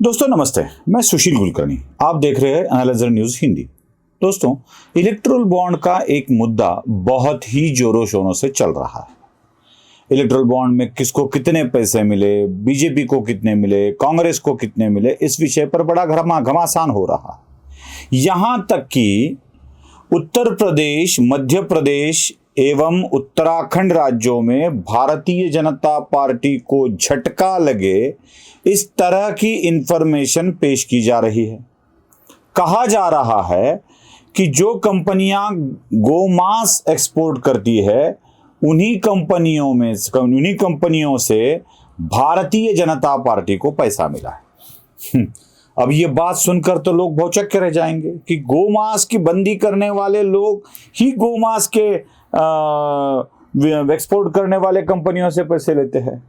दोस्तों नमस्ते, मैं सुशील कुलकर्णी। आप देख रहे हैं एनालाइजर न्यूज हिंदी। दोस्तों, इलेक्टोरल बॉन्ड का एक मुद्दा बहुत ही जोरों शोरों से चल रहा है। इलेक्टोरल बॉन्ड में किसको कितने पैसे मिले, बीजेपी को कितने मिले, कांग्रेस को कितने मिले, इस विषय पर बड़ा घमासान हो रहा है। यहां तक कि उत्तर प्रदेश, मध्य प्रदेश एवं उत्तराखंड राज्यों में भारतीय जनता पार्टी को झटका लगे, इस तरह की इंफॉर्मेशन पेश की जा रही है। कहा जा रहा है कि जो कंपनियां गोमांस एक्सपोर्ट करती है, उन्हीं कंपनियों से भारतीय जनता पार्टी को पैसा मिला है। अब ये बात सुनकर तो लोग भौचक्के के रह जाएंगे कि गोमांस की बंदी करने वाले लोग ही गोमांस के एक्सपोर्ट करने वाले कंपनियों से पैसे लेते हैं।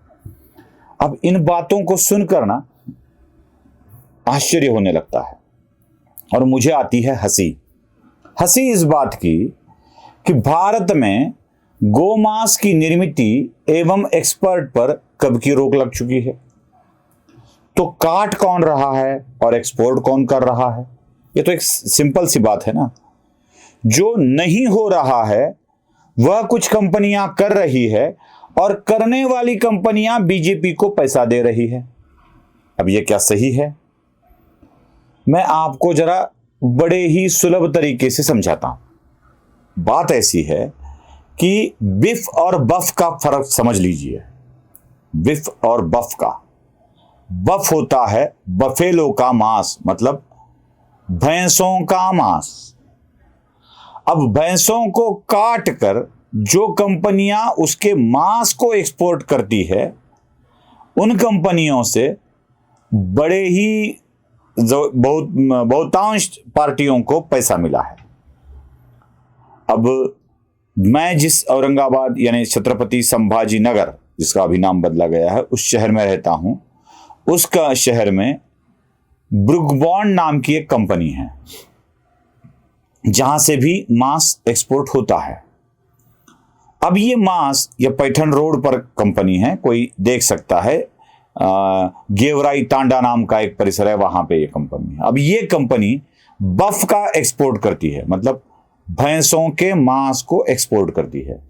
अब इन बातों को सुनकर ना आश्चर्य होने लगता है और मुझे आती है हंसी इस बात की कि भारत में गोमांस की निर्मित एवं एक्सपोर्ट पर कब की रोक लग चुकी है, तो काट कौन रहा है और एक्सपोर्ट कौन कर रहा है? ये तो एक सिंपल सी बात है ना। जो नहीं हो रहा है वह कुछ कंपनियां कर रही है और करने वाली कंपनियां बीजेपी को पैसा दे रही है। अब यह क्या सही है? मैं आपको जरा बड़े ही सुलभ तरीके से समझाता हूं। बात ऐसी है कि बिफ और बफ का फर्क समझ लीजिए। बिफ और बफ का, बफ होता है बफेलो का मांस, मतलब भैंसों का मांस। अब भैंसों को काट कर जो कंपनियां उसके मांस को एक्सपोर्ट करती है, उन कंपनियों से बड़े ही बहुतांश पार्टियों को पैसा मिला है। अब मैं जिस औरंगाबाद यानी छत्रपति संभाजी नगर, जिसका अभी नाम बदला गया है, उस शहर में रहता हूं, उसका शहर में ब्रुकबॉन्ड नाम की एक कंपनी है, जहां से भी मांस एक्सपोर्ट होता है। अब ये मांस, ये पैठन रोड पर कंपनी है, कोई देख सकता है, गेवराई तांडा नाम का एक परिसर है, वहां पे ये कंपनी है। अब ये कंपनी बफ का एक्सपोर्ट करती है, मतलब भैंसों के मांस को एक्सपोर्ट करती है।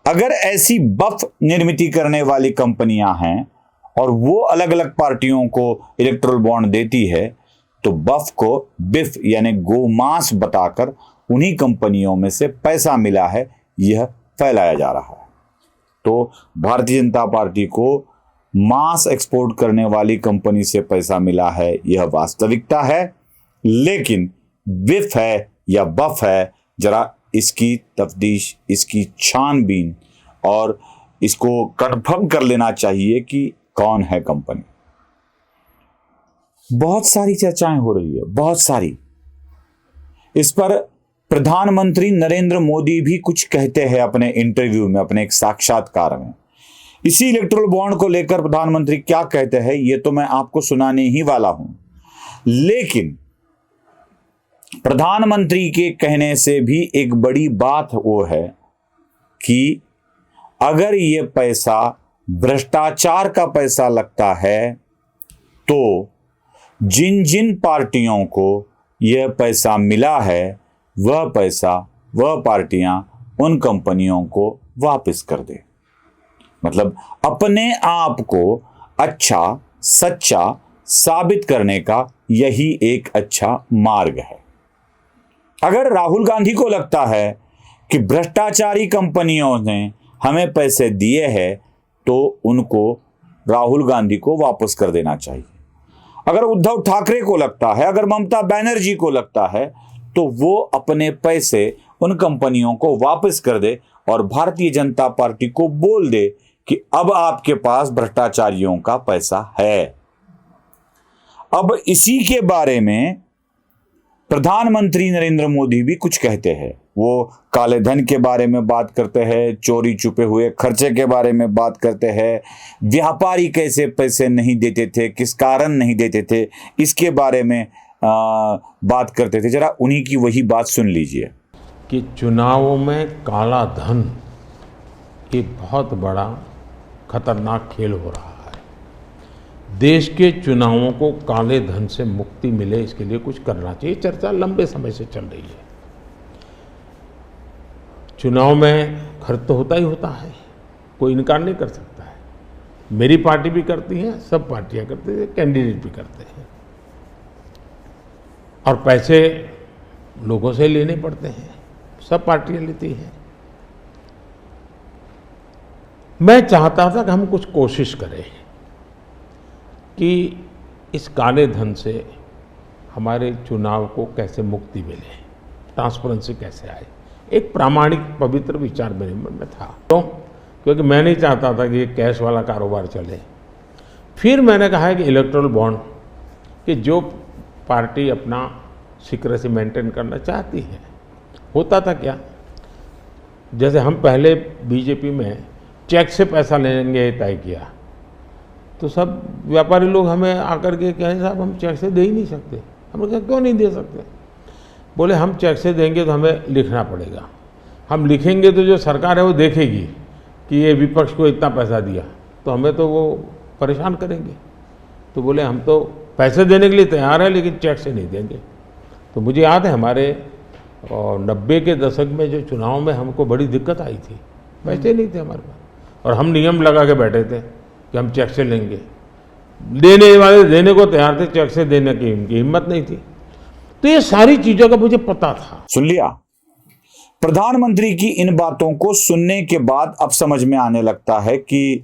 अगर ऐसी बफ निर्मित करने वाली कंपनियां हैं और वो अलग अलग पार्टियों को इलेक्टोरल बॉन्ड देती है, तो बफ को बिफ यानी गोमांस बताकर उन्हीं कंपनियों में से पैसा मिला है, यह फैलाया जा रहा है। तो भारतीय जनता पार्टी को मांस एक्सपोर्ट करने वाली कंपनी से पैसा मिला है, यह वास्तविकता है। लेकिन बिफ है या बफ है, जरा इसकी तफ्तीश, इसकी छानबीन और इसको कंफर्म कर लेना चाहिए कि कौन है कंपनी। बहुत सारी चर्चाएं हो रही है, बहुत सारी। इस पर प्रधानमंत्री नरेंद्र मोदी भी कुछ कहते हैं अपने इंटरव्यू में, अपने एक साक्षात्कार में। इसी इलेक्टोरल बॉन्ड को लेकर प्रधानमंत्री क्या कहते हैं, यह तो मैं आपको सुनाने ही वाला हूं। लेकिन प्रधानमंत्री के कहने से भी एक बड़ी बात वो है कि अगर ये पैसा भ्रष्टाचार का पैसा लगता है, तो जिन जिन पार्टियों को यह पैसा मिला है, वह पैसा, वह पार्टियां उन कंपनियों को वापस कर दे। मतलब अपने आप को अच्छा सच्चा साबित करने का यही एक अच्छा मार्ग है। अगर राहुल गांधी को लगता है कि भ्रष्टाचारी कंपनियों ने हमें पैसे दिए हैं, तो उनको, राहुल गांधी को वापस कर देना चाहिए। अगर उद्धव ठाकरे को लगता है, अगर ममता बनर्जी को लगता है, तो वो अपने पैसे उन कंपनियों को वापस कर दे और भारतीय जनता पार्टी को बोल दे कि अब आपके पास भ्रष्टाचारियों का पैसा है। अब इसी के बारे में प्रधानमंत्री नरेंद्र मोदी भी कुछ कहते हैं। वो काले धन के बारे में बात करते हैं, चोरी छुपे हुए खर्चे के बारे में बात करते हैं, व्यापारी कैसे पैसे नहीं देते थे, किस कारण नहीं देते थे, इसके बारे में बात करते थे। जरा उन्हीं की वही बात सुन लीजिए कि चुनावों में काला धन ये बहुत बड़ा खतरनाक खेल हो रहा है। देश के चुनावों को काले धन से मुक्ति मिले, इसके लिए कुछ करना चाहिए। चर्चा लंबे समय से चल रही है। चुनाव में खर्च तो होता ही होता है, कोई इनकार नहीं कर सकता है। मेरी पार्टी भी करती है, सब पार्टियां करती हैं, कैंडिडेट भी करते हैं, और पैसे लोगों से लेने पड़ते हैं, सब पार्टियां लेती हैं। मैं चाहता था कि हम कुछ कोशिश करें कि इस काले धन से हमारे चुनाव को कैसे मुक्ति मिले, ट्रांसपेरेंसी कैसे आए। एक प्रामाणिक पवित्र विचार मेरे मन में था, तो क्योंकि मैं नहीं चाहता था कि ये कैश वाला कारोबार चले। फिर मैंने कहा है कि इलेक्टोरल बॉन्ड, कि जो पार्टी अपना सीक्रेसी मेंटेन करना चाहती है। होता था क्या, जैसे हम पहले बीजेपी में चेक से पैसा लेंगे तय किया, तो सब व्यापारी लोग हमें आकर के कहें साहब हम चेक से दे ही नहीं सकते। हमने कहा क्यों नहीं दे सकते? बोले हम चेक से देंगे तो हमें लिखना पड़ेगा, हम लिखेंगे तो जो सरकार है वो देखेगी कि ये विपक्ष को इतना पैसा दिया, तो हमें तो वो परेशान करेंगे। तो बोले हम तो पैसे देने के लिए तैयार हैं लेकिन चेक से नहीं देंगे। तो मुझे याद है हमारे 90 के दशक में जो चुनाव में हमको बड़ी दिक्कत आई थी, पैसे नहीं थे हमारे पास, और हम नियम लगा के बैठे थे कि हम चेक से लेंगे। देने वाले देने को तैयार थे, चेक से देने की इनकी हिम्मत नहीं थी। तो ये सारी चीजों का मुझे पता था। सुन लिया। प्रधानमंत्री की इन बातों को सुनने के बाद अब समझ में आने लगता है कि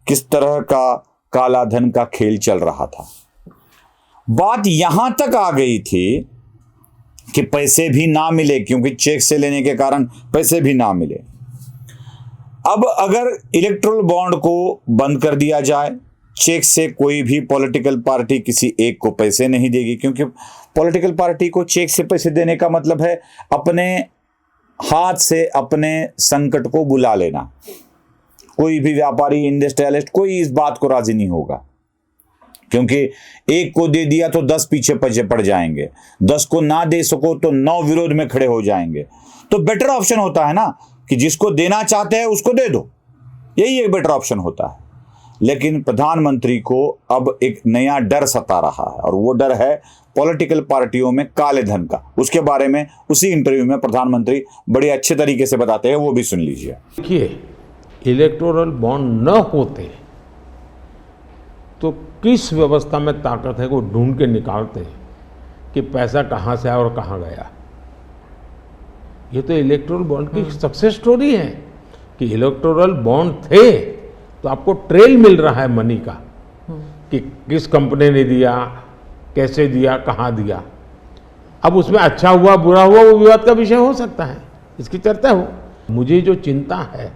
किस तरह का काला धन का खेल चल रहा था। बात यहां तक आ गई थी कि पैसे भी ना मिले, क्योंकि चेक से लेने के कारण पैसे भी ना मिले। अब अगर इलेक्टोरल बॉन्ड को बंद कर दिया जाए, चेक से कोई भी पॉलिटिकल पार्टी किसी एक को पैसे नहीं देगी, क्योंकि पॉलिटिकल पार्टी को चेक से पैसे देने का मतलब है अपने हाथ से अपने संकट को बुला लेना। कोई भी व्यापारी, इंडस्ट्रियलिस्ट, कोई इस बात को राजी नहीं होगा, क्योंकि एक को दे दिया तो 10 पीछे पड़ जाएंगे, 10 को ना दे सको तो 9 विरोध में खड़े हो जाएंगे। तो बेटर ऑप्शन होता है ना कि जिसको देना चाहते हैं उसको दे दो, यही एक बेटर ऑप्शन होता है। लेकिन प्रधानमंत्री को अब एक नया डर सता रहा है, और वो डर है पॉलिटिकल पार्टियों में काले धन का। उसके बारे में उसी इंटरव्यू में प्रधानमंत्री बड़े अच्छे तरीके से बताते हैं, वो भी सुन लीजिए। देखिए, इलेक्टोरल बॉन्ड न होते तो किस व्यवस्था में ताकत है वो ढूंढ के निकालते कि पैसा कहाँ से आया और कहाँ गया। ये तो इलेक्टोरल बॉन्ड की सक्सेस स्टोरी है कि इलेक्टोरल बॉन्ड थे तो आपको ट्रेल मिल रहा है मनी का, कि किस कंपनी ने दिया, कैसे दिया, कहाँ दिया। अब उसमें अच्छा हुआ बुरा हुआ वो विवाद का विषय हो सकता है, इसकी चर्चा हो। मुझे जो चिंता है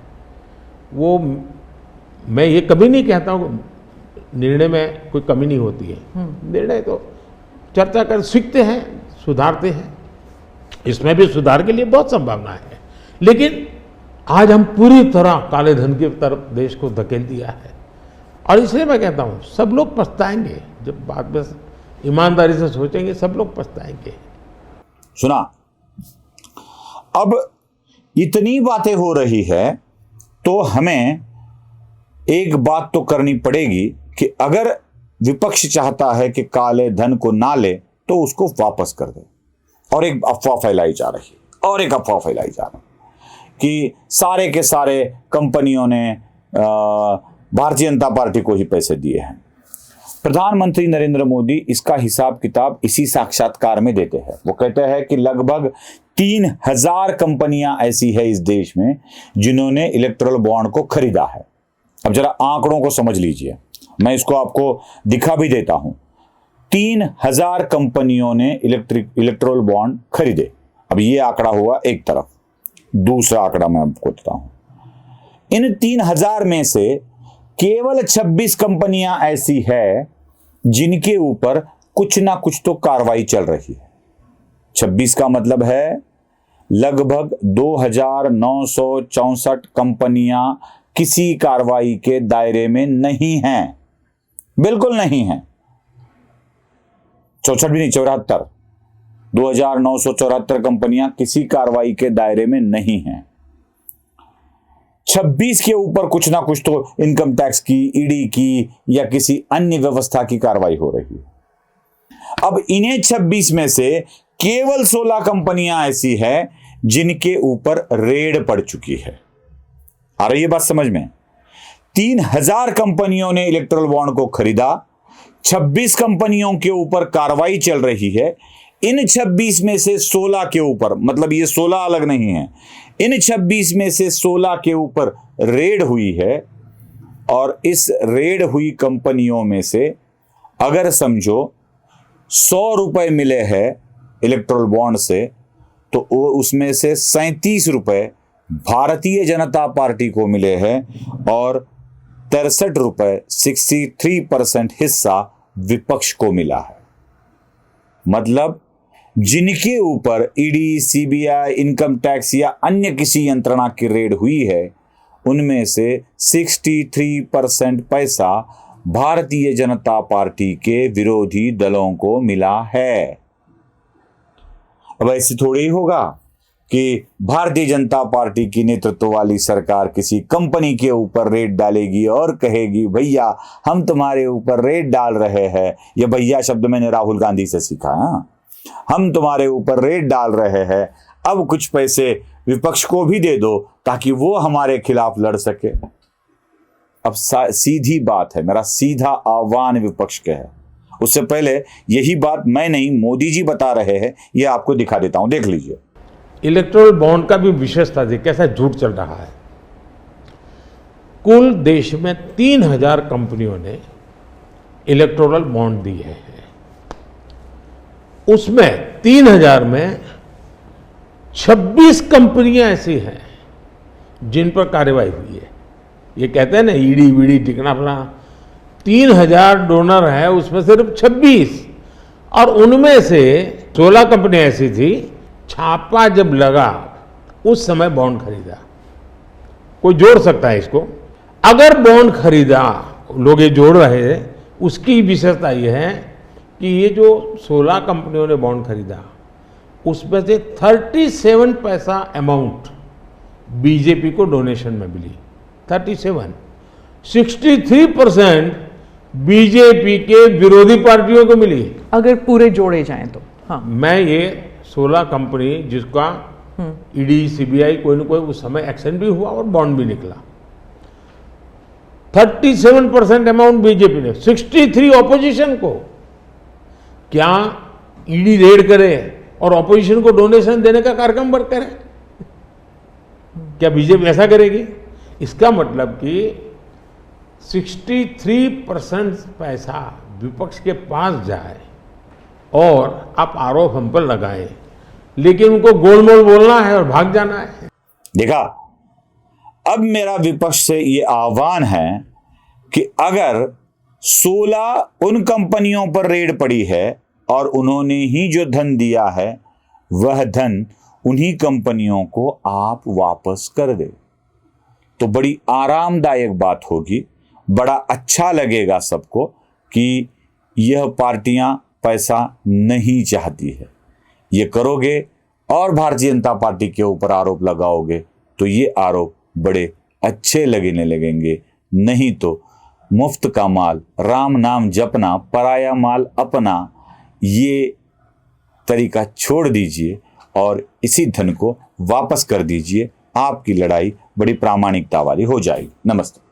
वो, मैं ये कभी नहीं कहता हूँ निर्णय में कोई कमी नहीं होती है। निर्णय तो चर्चा कर सीखते हैं, सुधारते हैं, इसमें भी सुधार के लिए बहुत संभावना है। लेकिन आज हम पूरी तरह काले धन की तरफ देश को धकेल दिया है, और इसलिए मैं कहता हूँ सब लोग पछताएंगे। जब बाद में ईमानदारी से सोचेंगे सब लोग पछताएंगे। सुना, अब इतनी बातें हो रही है तो हमें एक बात तो करनी पड़ेगी कि अगर विपक्ष चाहता है कि काले धन को ना ले तो उसको वापस कर दे। और एक अफवाह फैलाई जा रही है कि सारे के सारे कंपनियों ने भारतीय जनता पार्टी को ही पैसे दिए हैं। प्रधानमंत्री नरेंद्र मोदी इसका हिसाब किताब इसी साक्षात्कार में देते हैं। वो कहते हैं कि लगभग 3000 कंपनियां ऐसी है इस देश में जिन्होंने इलेक्टोरल बॉन्ड को खरीदा है। अब जरा आंकड़ों को समझ लीजिए, मैं इसको आपको दिखा भी देता हूं। 3000 कंपनियों ने इलेक्टोरल बॉन्ड खरीदे। अब ये आंकड़ा हुआ एक तरफ, दूसरा आंकड़ा मैं आपको बताता हूं। इन 3000 में से केवल 26 कंपनियां ऐसी है जिनके ऊपर कुछ ना कुछ तो कार्रवाई चल रही है। 26 का मतलब है लगभग 2964 कंपनियां किसी कार्रवाई के दायरे में नहीं हैं, बिल्कुल नहीं है। 64 भी नहीं, 74, 2974 कंपनियां किसी कार्रवाई के दायरे में नहीं हैं। 26 के ऊपर कुछ ना कुछ तो इनकम टैक्स की, ईडी की या किसी अन्य व्यवस्था की कार्रवाई हो रही है। अब इन्हें 26 में से केवल 16 कंपनियां ऐसी हैं जिनके ऊपर रेड पड़ चुकी है। आ रही है बात समझ में? 3000 कंपनियों ने इलेक्ट्रल बॉन्ड को खरीदा, 26 कंपनियों के ऊपर कार्रवाई चल रही है। इन 26 में से 16 के ऊपर, मतलब ये 16 अलग नहीं है, इन 26 में से 16 के ऊपर रेड हुई है। और इस रेड हुई कंपनियों में से अगर समझो 100 रुपए मिले हैं इलेक्ट्रल बॉन्ड से, तो वो उसमें से 37 रुपए भारतीय जनता पार्टी को मिले हैं और 63 रुपए 63% हिस्सा विपक्ष को मिला है। मतलब जिनके ऊपर ईडी, सीबीआई, इनकम टैक्स या अन्य किसी यंत्रणा की रेड हुई है, उनमें से 63% पैसा भारतीय जनता पार्टी के विरोधी दलों को मिला है। अब ऐसे थोड़ी ही होगा कि भारतीय जनता पार्टी की नेतृत्व वाली सरकार किसी कंपनी के ऊपर रेड डालेगी और कहेगी भैया हम तुम्हारे ऊपर रेड डाल रहे हैं। यह भैया शब्द मैंने राहुल गांधी से सीखा है। हम तुम्हारे ऊपर रेड डाल रहे हैं, अब कुछ पैसे विपक्ष को भी दे दो ताकि वो हमारे खिलाफ लड़ सके। अब सीधी बात है, मेरा सीधा आह्वान विपक्ष के है। उससे पहले यही बात मैं नहीं, मोदी जी बता रहे हैं, ये आपको दिखा देता हूं, देख लीजिए। इलेक्ट्रल बॉन्ड का भी विशेषता थी, कैसा झूठ चल रहा है। कुल देश में 3000 कंपनियों ने इलेक्टोरल बॉन्ड दिए हैं। उसमें 3000 में 26 कंपनियां ऐसी हैं जिन पर कार्रवाई हुई है। ये कहते हैं ना ईडी वीडी टिकना फला, 3000 डोनर है, उसमें सिर्फ 26, और उनमें से 16 कंपनियां ऐसी थी छापा जब लगा उस समय बॉन्ड खरीदा। कोई जोड़ सकता है इसको? अगर बॉन्ड खरीदा, लोग ये जोड़ रहे हैं, उसकी विशेषता यह है कि ये जो 16 कंपनियों ने बॉन्ड खरीदा उसमें से 37 पैसा अमाउंट बीजेपी को डोनेशन में मिली। 63% बीजेपी के विरोधी पार्टियों को मिली। अगर पूरे जोड़े जाएं तो हाँ, मैं ये 16 कंपनी जिसका ईडी, सीबीआई कोई न कोई उस समय एक्शन भी हुआ और बॉन्ड भी निकला, 37% अमाउंट बीजेपी ने, 63 ऑपोजिशन को। क्या ईडी रेड करे और ऑपोजिशन को डोनेशन देने का कार्यक्रम वर्क करे? क्या बीजेपी ऐसा करेगी? इसका मतलब कि 63% पैसा विपक्ष के पास जाए और आप आरोप हम पर लगाएं, लेकिन उनको गोलमोल बोलना है और भाग जाना है। देखा, अब मेरा विपक्ष से ये आह्वान है कि अगर 16 उन कंपनियों पर रेड पड़ी है और उन्होंने ही जो धन दिया है वह धन उन्हीं कंपनियों को आप वापस कर दे, तो बड़ी आरामदायक बात होगी, बड़ा अच्छा लगेगा सबको कि यह पार्टियां पैसा नहीं चाहती है। ये करोगे और भारतीय जनता पार्टी के ऊपर आरोप लगाओगे तो ये आरोप बड़े अच्छे लगने लगेंगे। नहीं तो मुफ्त का माल, राम नाम जपना, पराया माल अपना, ये तरीका छोड़ दीजिए और इसी धन को वापस कर दीजिए। आपकी लड़ाई बड़ी प्रामाणिकता वाली हो जाएगी। नमस्ते।